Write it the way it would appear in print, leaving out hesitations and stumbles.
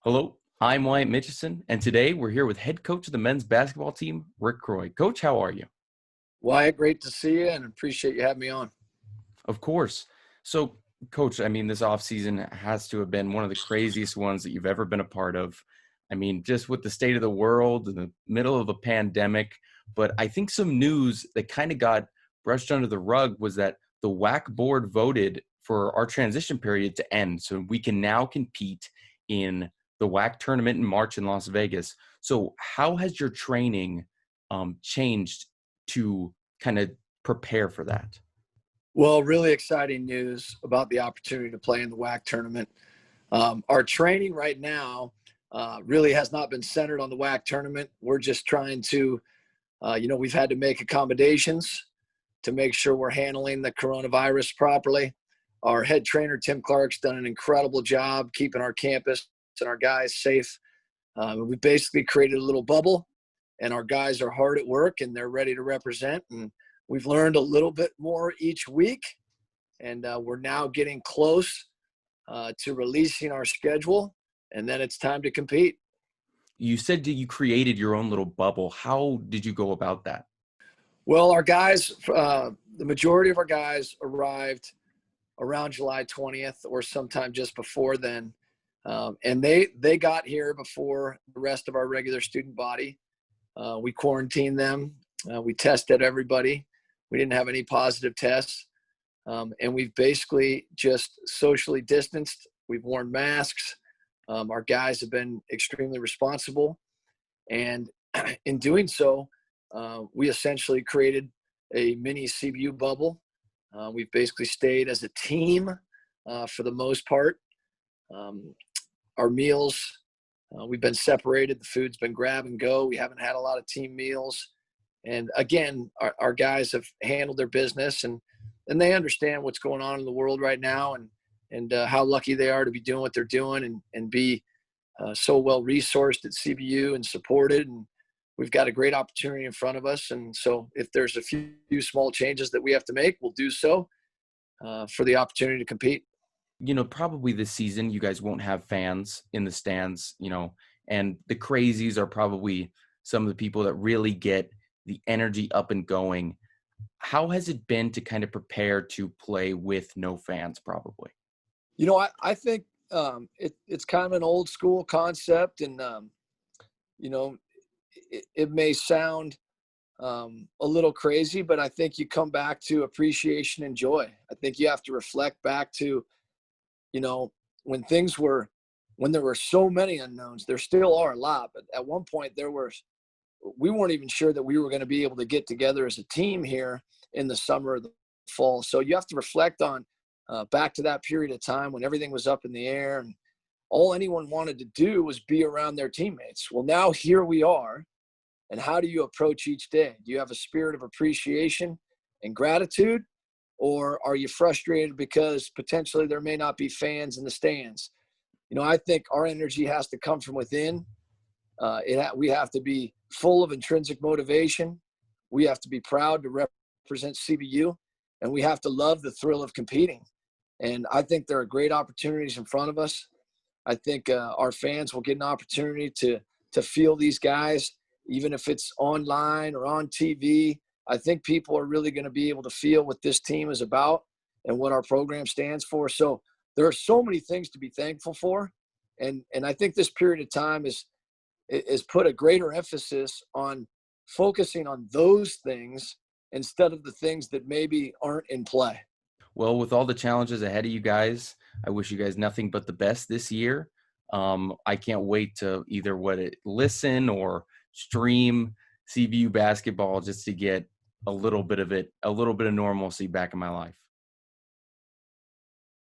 Hello, I'm Wyatt Mitchison, and today we're here with head coach of the men's basketball team, Rick Croy. Coach, how are you? Wyatt, great to see you and appreciate you having me on. Of course. So, Coach, this offseason has to have been one of the craziest ones that you've ever been a part of. Just with the state of the world in the middle of a pandemic. But I think some news that kind of got brushed under the rug was that the WAC board voted for our transition period to end. So we can now compete in the WAC tournament in March in Las Vegas. So how has your training changed to kind of prepare for that? Well, really exciting news about the opportunity to play in the WAC tournament. Our training right now really has not been centered on the WAC tournament. We're just trying to, we've had to make accommodations to make sure we're handling the coronavirus properly. Our head trainer, Tim Clark's done an incredible job keeping our campus and our guys safe. We basically created a little bubble, and our guys are hard at work and they're ready to represent. And we've learned a little bit more each week, and we're now getting close to releasing our schedule, and then it's time to compete. You said that you created your own little bubble. How did you go about that? Well, our guys, the majority of our guys arrived around July 20th or sometime just before then. And they got here before the rest of our regular student body. We quarantined them. We tested everybody. We didn't have any positive tests. And we've basically just socially distanced. We've worn masks. Our guys have been extremely responsible. And in doing so, we essentially created a mini CBU bubble. We've basically stayed as a team for the most part. Our meals, we've been separated. The food's been grab and go. We haven't had a lot of team meals. And again, our guys have handled their business, and they understand what's going on in the world right now, and how lucky they are to be doing what they're doing and be so well resourced at CBU and supported. And we've got a great opportunity in front of us. And so if there's a few small changes that we have to make, we'll do so for the opportunity to compete. Probably this season you guys won't have fans in the stands, and the crazies are probably some of the people that really get the energy up and going. How has it been to kind of prepare to play with no fans probably? I think it's kind of an old school concept, and, it may sound a little crazy, but I think you come back to appreciation and joy. I think you have to reflect back to, when there were so many unknowns. There still are a lot, but at one point we weren't even sure that we were going to be able to get together as a team here in the summer or the fall. So you have to reflect on back to that period of time when everything was up in the air and all anyone wanted to do was be around their teammates. Well, now here we are. And how do you approach each day? Do you have a spirit of appreciation and gratitude? Or are you frustrated because potentially there may not be fans in the stands? I think our energy has to come from within. We have to be full of intrinsic motivation. We have to be proud to represent CBU, and we have to love the thrill of competing. And I think there are great opportunities in front of us. I think our fans will get an opportunity to feel these guys, even if it's online or on TV. I think people are really going to be able to feel what this team is about and what our program stands for. So there are so many things to be thankful for. And I think this period of time is put a greater emphasis on focusing on those things instead of the things that maybe aren't in play. Well, with all the challenges ahead of you guys, I wish you guys nothing but the best this year. I can't wait to either listen or stream CBU basketball just to get a little bit of normalcy back in my life.